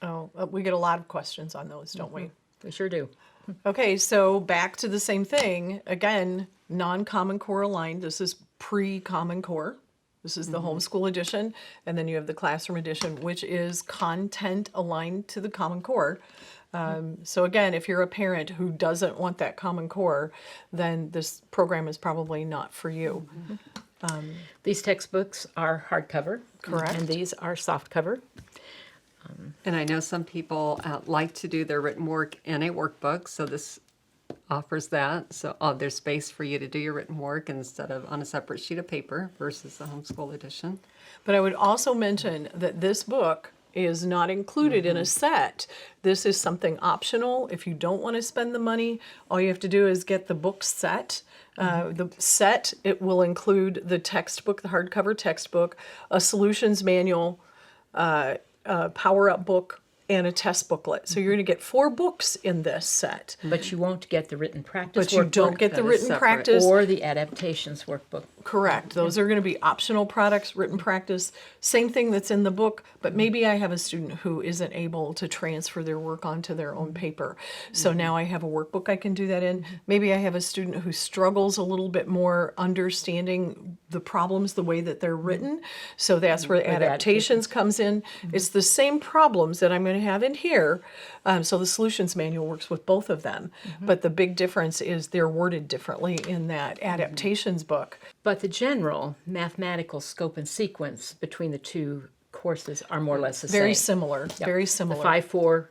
Oh, we get a lot of questions on those, don't we? We sure do. Okay, so back to the same thing. Again, non-Common Core aligned. This is pre-Common Core. This is the homeschool edition, and then you have the classroom edition, which is content aligned to the Common Core. So again, if you're a parent who doesn't want that Common Core, then this program is probably not for you. These textbooks are hardcover. Correct. And these are softcover. And I know some people like to do their written work in a workbook, so this offers that. So there's space for you to do your written work instead of on a separate sheet of paper versus the homeschool edition. But I would also mention that this book is not included in a set. This is something optional. If you don't want to spend the money, all you have to do is get the book set. The set, it will include the textbook, the hardcover textbook, a solutions manual, a power-up book, and a test booklet. So you're going to get 4 books in this set. But you won't get the written practice But you don't workbook get the That is written separate. practice. or the adaptations workbook. Correct. Those are going to be optional products, written practice, same thing that's in the book, but maybe I have a student who isn't able to transfer their work onto their own paper. So now I have a workbook I can do that in. Maybe I have a student who struggles a little bit more understanding the problems the way that they're written. So that's where adaptations comes in. It's the same problems that I'm going to have in here. So the solutions manual works with both of them. But the big difference is they're worded differently in that adaptations book. But the general mathematical scope and sequence between the two courses are more or less the Very same. similar, Yep. very similar. The 5-4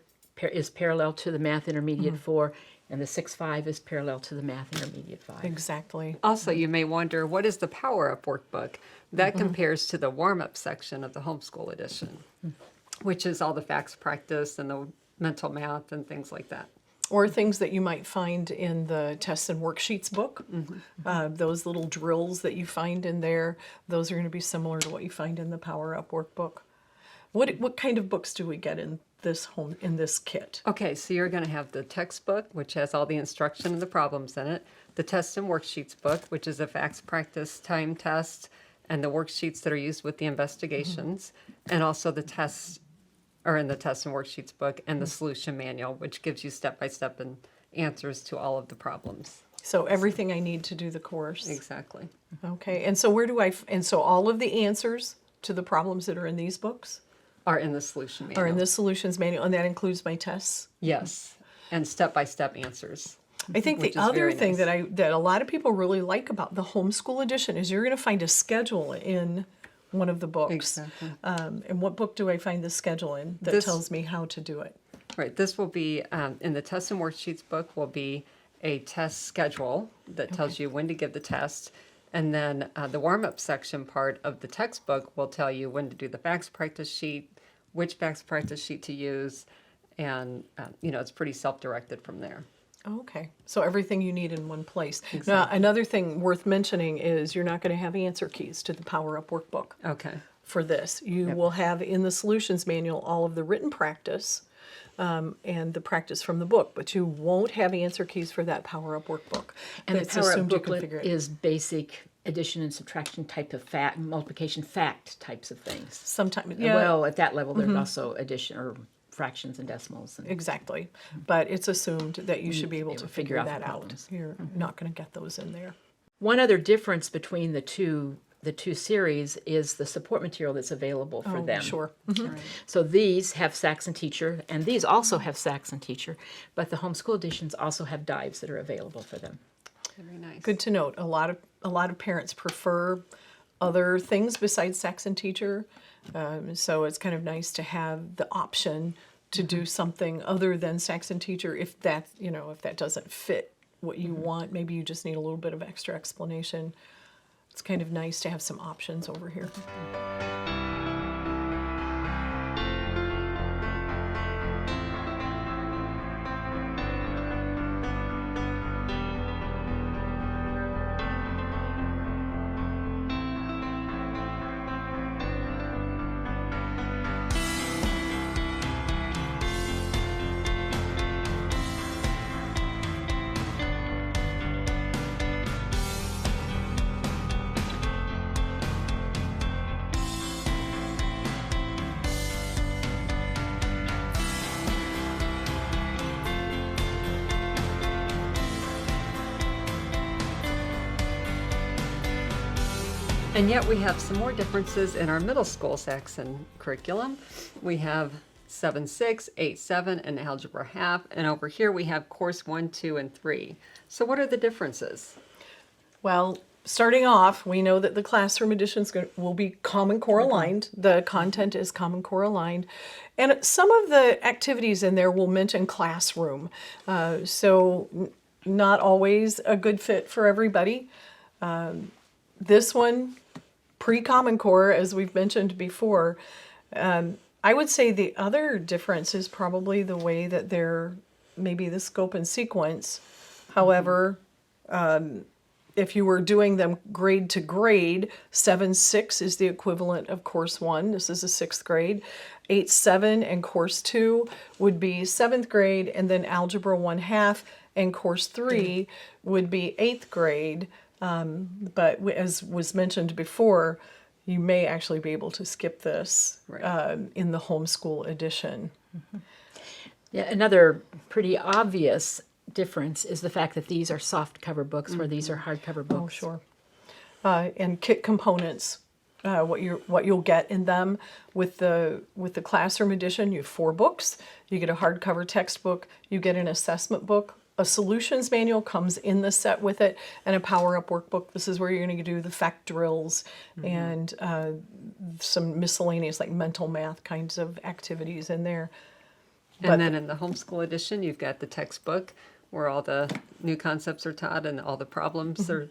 is parallel to the Math Intermediate 4, and the 6-5 is parallel to the Math Intermediate 5. Exactly. Also, you may wonder, what is the Power Up workbook? That compares to the warm-up section of the homeschool edition, which is all the facts practice and the mental math and things like that. Or things that you might find in the tests and worksheets book. Those little drills that you find in there, those are going to be similar to what you find in the Power Up workbook. What kind of books do we get in this kit? Okay, so you're going to have the textbook, which has all the instruction and the problems in it, the test and worksheets book, which is a facts practice time test, and the worksheets that are used with the investigations, and also the tests are in the test and worksheets book, and the solution manual, which gives you step-by-step and answers to all of the problems. So everything I need to do the course. Exactly. Okay, and so and so all of the answers to the problems that are in these books Are in the solution manual. are in the solutions manual, and that includes my tests. Yes, and step-by-step answers. I think Which the is other very thing nice. that a lot of people really like about the homeschool edition is you're going to find a schedule in one of the books. Exactly. And what book do I find the schedule in that This- tells me how to do it? Right, this will be, in the test and worksheets book will be a test schedule that tells you when to give the test. And then the warm-up section part of the textbook will tell you when to do the facts practice sheet, which facts practice sheet to use, and, it's pretty self-directed from there. Okay, so everything you need in one place. Now, another thing worth mentioning is you're not going to have answer keys to the Power Up workbook Okay, for this. You will have in the solutions manual all of the written practice and the practice from the book, but you won't have answer keys for that Power Up workbook. And the It's Power Up assumed you can booklet figure it. is basic addition and subtraction type of fact, multiplication fact types of things. Sometimes, And yeah, well, at that level, there's also addition or fractions and decimals. And exactly. But it's assumed that you should be able able to to figure figure out the that out. problems. You're not going to get those in there. One other difference between the two series is the support material that's available for them. Sure. So these have Saxon Teacher, and these also have Saxon Teacher, but the homeschool editions also have dives that are available for them. very nice. Good to note. A lot of parents prefer other things besides Saxon Teacher, so it's kind of nice to have the option to do something other than Saxon Teacher if that doesn't fit what you want. Maybe you just need a little bit of extra explanation. It's kind of nice to have some options over here. And yet we have some more differences in our middle school Saxon curriculum. We have 7-6, 8-7, and Algebra Half, and over here we have Course 1, 2, and 3. So what are the differences? Well, starting off, we know that the classroom editions will be Common Core aligned. The content is Common Core aligned. And some of the activities in there will mention classroom. Not always a good fit for everybody. This one, pre-Common Core, as we've mentioned before, I would say the other difference is probably the way that they're, maybe the scope and sequence. However, if you were doing them grade to grade, 7-6 is the equivalent of Course 1. This is a 6th grade. 8-7 and Course 2 would be 7th grade, and then Algebra 1/2 and Course 3 would be 8th grade. But as was mentioned before, you may actually be able to skip this in the homeschool edition. Yeah, another pretty obvious difference is the fact that these are soft cover books where these are hardcover books. Oh, sure. And kit components, what you'll get in them with the classroom edition, you have 4 books. You get a hardcover textbook, you get an assessment book, a solutions manual comes in the set with it, and a power-up workbook. This is where you're going to do the fact drills and some miscellaneous like mental math kinds of activities in there. And then in the homeschool edition, you've got the textbook where all the new concepts are taught and all the problems are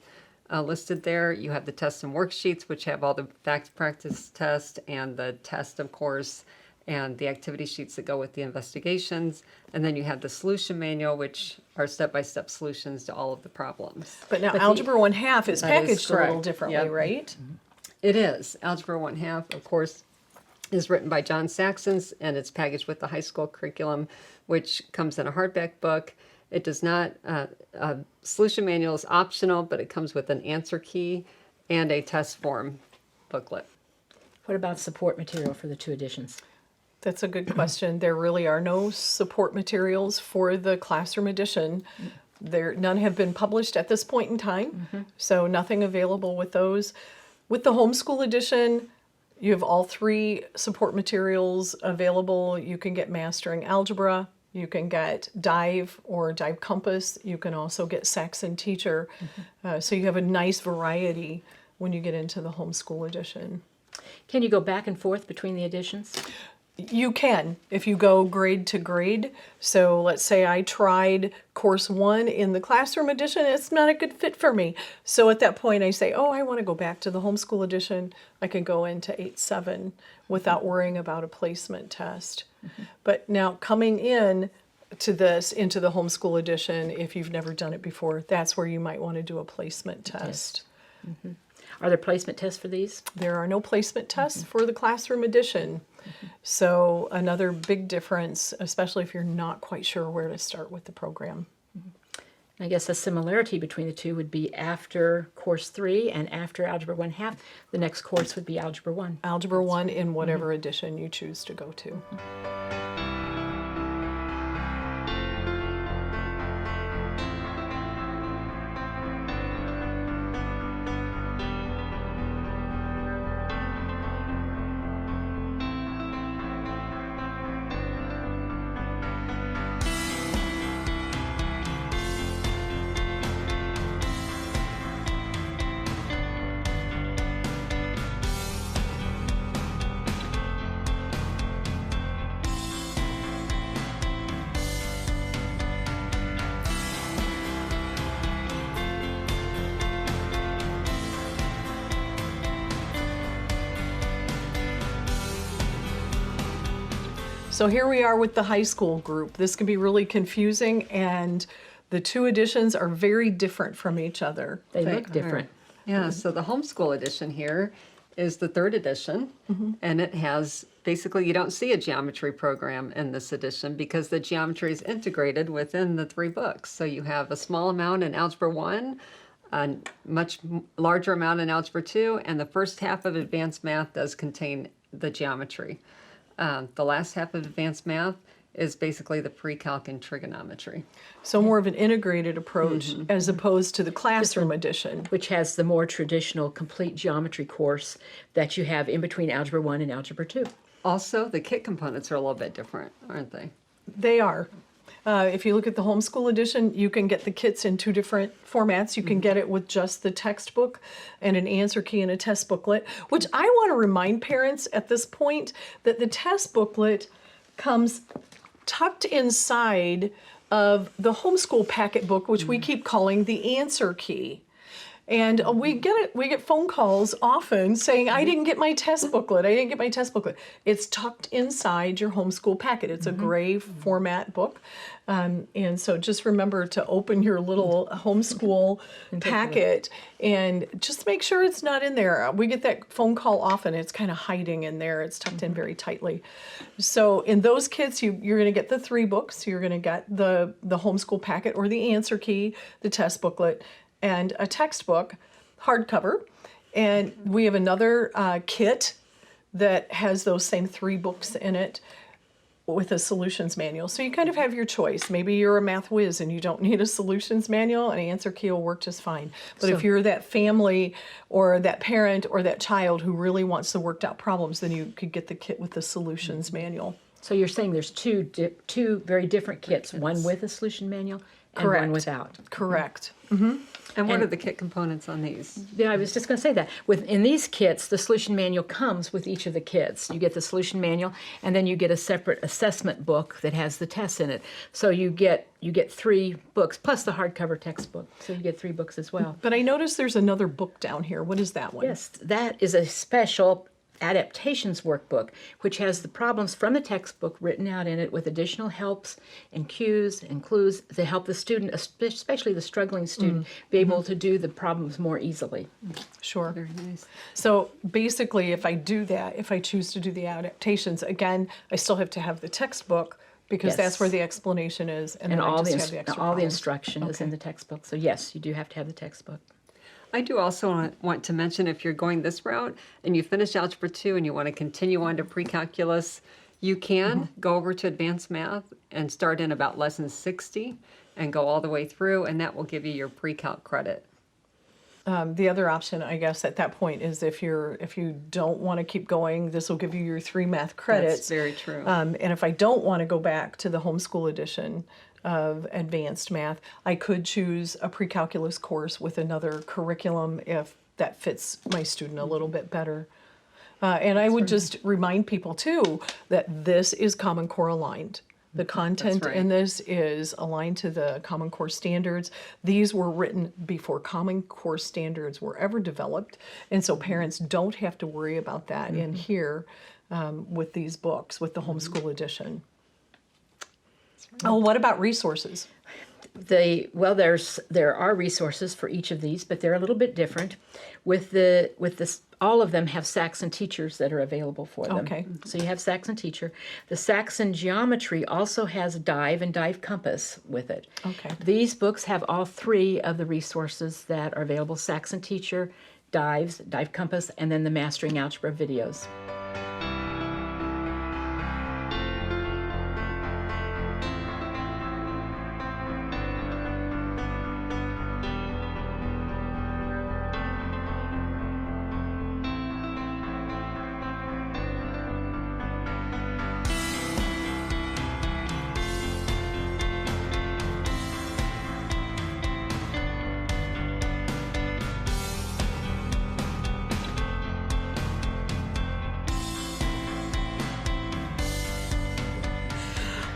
listed there. You have the tests and worksheets, which have all the fact practice test and the test, of course, and the activity sheets that go with the investigations. And then you have the solution manual, which are step-by-step solutions to all of the problems. But now Algebra 1/2 is That is packaged a little correct. differently, Yep. right? It is. Algebra 1/2, of course, is written by John Saxons, and it's packaged with the high school curriculum, which comes in a hardback book. It does not, solution manual is optional, but it comes with an answer key and a test form booklet. What about support material for the 2 editions? That's a good question. There really are no support materials for the classroom edition. None have been published at this point in time, so nothing available with those. With the homeschool edition, you have all 3 support materials available. You can get Mastering Algebra, you can get Dive or Dive Compass, you can also get Saxon Teacher. So you have a nice variety when you get into the homeschool edition. Can you go back and forth between the editions? You can, if you go grade to grade. So let's say I tried Course 1 in the classroom edition, it's not a good fit for me. So at that point I say, oh, I want to go back to the homeschool edition. I can go into 8-7 without worrying about a placement test. But now coming in to this, into the homeschool edition, if you've never done it before, that's where you might want to do a placement test. Are there placement tests for these? There are no placement tests for the classroom edition. So another big difference, especially if you're not quite sure where to start with the program. I guess a similarity between the 2 would be after Course 3 and after Algebra 1/2, the next course would be Algebra 1. Algebra 1 in whatever edition you choose to go to. So here we are with the high school group. This can be really confusing, and the 2 editions are very different from each other. They look different. Yeah, so the homeschool edition here is the 3rd edition, and it has, basically you don't see a geometry program in this edition because the geometry is integrated within the 3 books. So you have a small amount in Algebra 1, a much larger amount in Algebra 2, and the first half of Advanced Math does contain the geometry. The last half of Advanced Math is basically the pre-calc and trigonometry. So more of an integrated approach as opposed to the classroom edition. Which has the more traditional complete geometry course that you have in between Algebra 1 and Algebra 2. Also, the kit components are a little bit different, aren't they? They are. If you look at the homeschool edition, you can get the kits in 2 different formats. You can get it with just the textbook and an answer key and a test booklet, which I want to remind parents at this point that the test booklet comes tucked inside of the homeschool packet book, which we keep calling the answer key. And we get phone calls often saying, I didn't get my test booklet. I didn't get my test booklet. It's tucked inside your homeschool packet. It's a gray format book. And so just remember to open your little homeschool packet and just make sure it's not in there. We get that phone call often. It's kind of hiding in there. It's tucked in very tightly. So in those kits, you're going to get the 3 books. You're going to get the homeschool packet or the answer key, the test booklet, and a textbook, hardcover. And we have another kit that has those same 3 books in it with a solutions manual. So you kind of have your choice. Maybe you're a math whiz and you don't need a solutions manual, and an answer key will work just fine. But if you're that family or that parent or that child who really wants the worked out problems, then you could get the kit with the solutions manual. So you're saying there's two very different kits, one with a solution manual and Correct. one without. Correct. And what are the kit components on these? Yeah, I was just going to say that. In these kits, the solution manual comes with each of the kits. You get the solution manual, and then you get a separate assessment book that has the tests in it. So you get 3 books plus the hardcover textbook. So you get 3 books as well. But I noticed there's another book down here. What is that one? Yes, that is a special adaptations workbook, which has the problems from the textbook written out in it with additional helps and cues and clues to help the student, especially the struggling student, be able to do the problems more easily. Sure. Very nice. So basically, if I do that, if I choose to do the adaptations, again, I still have to have the textbook because Yes. that's where the explanation is, and then all I just the have the extra all the problems. instruction is in the textbook. So yes, you do have to have the textbook. I do also want to mention, if you're going this route and you finish Algebra 2 and you want to continue on to pre-calculus, you can go over to Advanced Math and start in about lesson 60 and go all the way through, and that will give you your pre-calc credit. The other option, I guess, at that point is if you don't want to keep going, this will give you your 3 math credits. That's very true. And if I don't want to go back to the homeschool edition of Advanced Math, I could choose a pre-calculus course with another curriculum if that fits my student a little bit better. And I would just remind people too that this is Common Core aligned. The content right. in this is aligned to the Common Core standards. These were written before Common Core standards were ever developed, and so parents don't have to worry about that in here with these books, with the homeschool edition. Oh, what about resources? There are resources for each of these, but they're a little bit different. All of them have Saxon teachers that are available for them. Okay. So you have Saxon teacher. The Saxon geometry also has Dive and Dive Compass with it. Okay. These books have all 3 of the resources that are available: Saxon teacher, Dive Compass, and then the Mastering Algebra videos.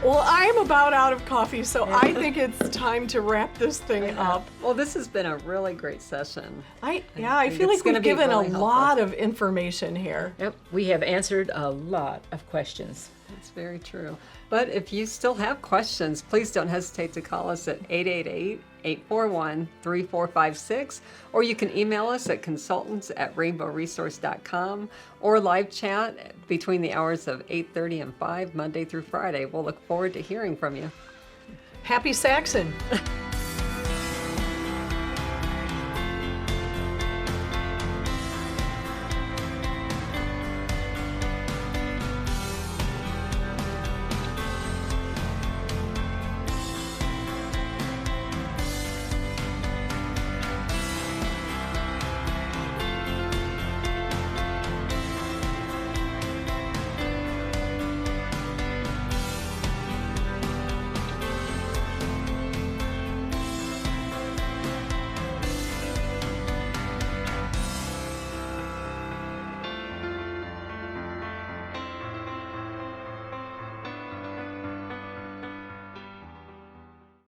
Well, I'm about out of coffee, so I think it's time to wrap this thing up. Well, this has been a really great session. I think feel it's like gonna we've be given really a helpful. lot of information here. Yep, we have answered a lot of questions. That's very true. But if you still have questions, please don't hesitate to call us at 888-841-3456, or you can email us at consultants@rainbowresource.com, or live chat between the hours of 8:30 and 5, Monday through Friday. We'll look forward to hearing from you. Happy Saxon!